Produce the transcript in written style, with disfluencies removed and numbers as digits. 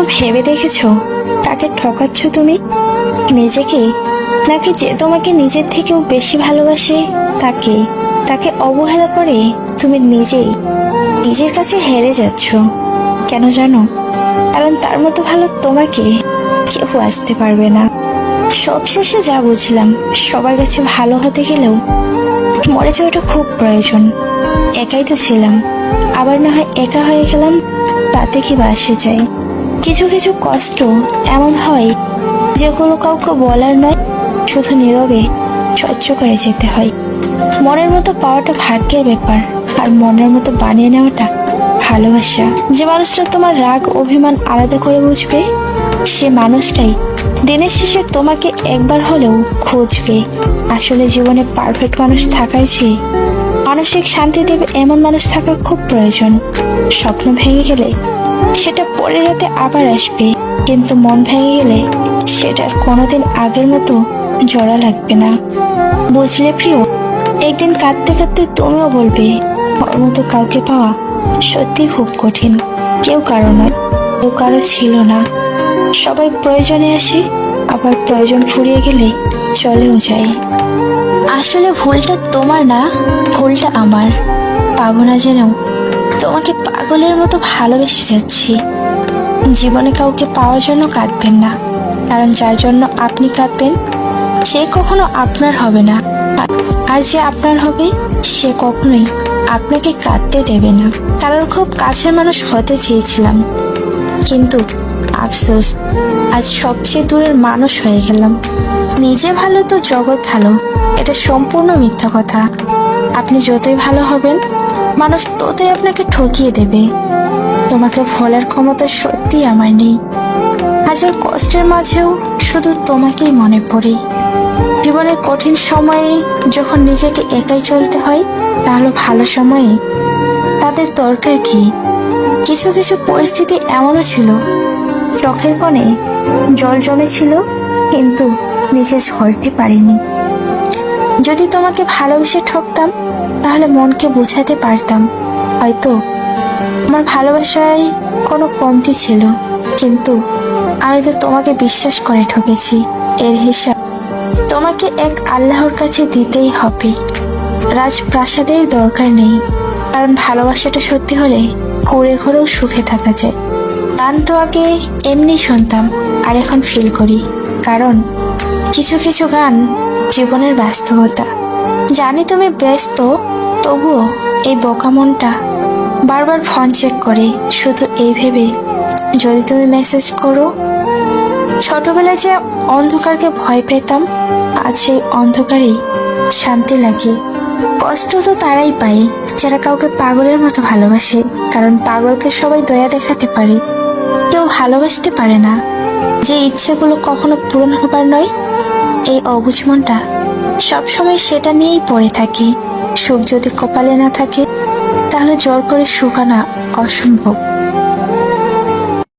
কখনো ভেবে দেখেছো কাকে ঠকাচ্ছ তুমি? নিজেকে, নাকি যে তোমাকে নিজের থেকেও বেশি ভালোবাসে তাকে? তাকে অবহেলা করে তুমি নিজের কাছে হেরে যাচ্ছ। কেন জানো? কারণ তার মতো ভালো তোমাকে কেউ আসতে পারবে না। সবশেষে যা বুঝলাম, সবার কাছে ভালো হতে গেলেও মরে যাওয়াটা খুব প্রয়োজন। একাই তো ছিলাম, আবার না হয় একা হয়ে গেলাম, তাতে কি বা আসে যায়? কিছু কিছু কষ্ট এমন হয় যেগুলো কাউকে বলার নয়, শুধু নীরবে সহ্য করে যেতে হয়। মনের মতো পাওয়াটা ভাগ্যের ব্যাপার, আর মনের মতো বানিয়ে নেওয়াটা ভালোবাসা। যে মানুষটা তোমার রাগ অভিমান আলাদা করে বুঝবে, সে মানুষটাই দিনের শেষে তোমাকে একবার হলেও খুঁজবে। আসলে জীবনে পারফেক্ট মানুষ থাকার চেয়ে মানসিক শান্তি দেবে এমন মানুষ থাকার খুব প্রয়োজন। স্বপ্ন ভেঙে গেলে সেটা পরের রাতে আবার আসবে, কিন্তু মন ভেঙে গেলে সেটার কোনোদিন আগের মতো জোড়া লাগবে না। বুঝলে প্রিয়, একদিন কাঁদতে কাঁদতে তুমিও বলবে ওর মতো কাউকে পাওয়া সত্যি খুব কঠিন। কেউ কারো নয়, কেউ কারো ছিল না। সবাই প্রয়োজনে আসে, আবার প্রয়োজন ফুরিয়ে গেলে চলেও যায়। আসলে ভুলটা তোমার না, ভুলটা আমার। পাবো না জেনেও তোমাকে পাগলের মতো ভালোবেসে যাচ্ছি। জীবনে কাউকে পাওয়ার জন্য কাঁদবেন না, কারণ যার জন্য আপনি কাঁদবেন সে কখনো আপনার হবে না, আর যে আপনার হবে সে কখনোই আপনাকে কাঁদতে দেবে না। কারোর খুব কাছের মানুষ হতে চেয়েছিলাম, কিন্তু আফসোস আজ সবচেয়ে দূরের মানুষ হয়ে গেলাম। নিজে ভালো তো জগৎ ভালো, এটা সম্পূর্ণ মিথ্যা কথা। আপনি যতই ভালো হবেন, মানুষ ততই আপনাকে ঠকিয়ে দেবে। তোমাকে ভোলার ক্ষমতা সত্যি আমার নেই। হাজার কষ্টের মাঝেও শুধু তোমাকেই মনে পড়ে। জীবনের কঠিন সময়ে যখন নিজেকে একাই চলতে হয়, তাহলে ভালো সময়ে তাদের দরকার কি? কিছু কিছু পরিস্থিতি এমনও ছিল, চোখের কোণে জল জমেছিল, কিন্তু নিজে ঝরতে পারিনি। যদি তোমাকে ভালোবেসে ঠকতাম, তাহলে মনকে বোঝাতে পারতাম হয়তো আমার ভালোবাসায় কোনো কমতি ছিল, কিন্তু আমি তো তোমাকে বিশ্বাস করে ঠকেছি। এর হিসাব তোমাকে এক আল্লাহর কাছে দিতেই হবে। রাজপ্রাসাদের দরকার নেই, কারণ ভালোবাসাটা সত্যি হলে ঘুরে ঘুরেও সুখে থাকা যায়। গান তো আগে এমনি শুনতাম, আর এখন ফিল করি, কারণ কিছু কিছু গান জীবনের বাস্তবতা। জানি তুমি ব্যস্ত, তবুও এই বোকা মনটা বারবার ফোন চেক করে, শুধু এই ভেবে যদি তুমি মেসেজ করো। ছোটবেলায় যে অন্ধকারকে ভয় পেতাম, আজ সেই অন্ধকারেই শান্তি লাগে। কষ্ট তো তারাই পায় যারা কাউকে পাগলের মতো ভালোবাসে, কারণ পাগলকে সবাই দয়া দেখাতে পারে, কেউ ভালোবাসতে পারে না। যে ইচ্ছেগুলো কখনো পূরণ হবার নয়, এই অবুঝ মনটা সবসময় সেটা নিয়েই পড়ে থাকে। সুখ যদি কপালে না থাকে, তাহলে জোর করে সুখ আনা অসম্ভব।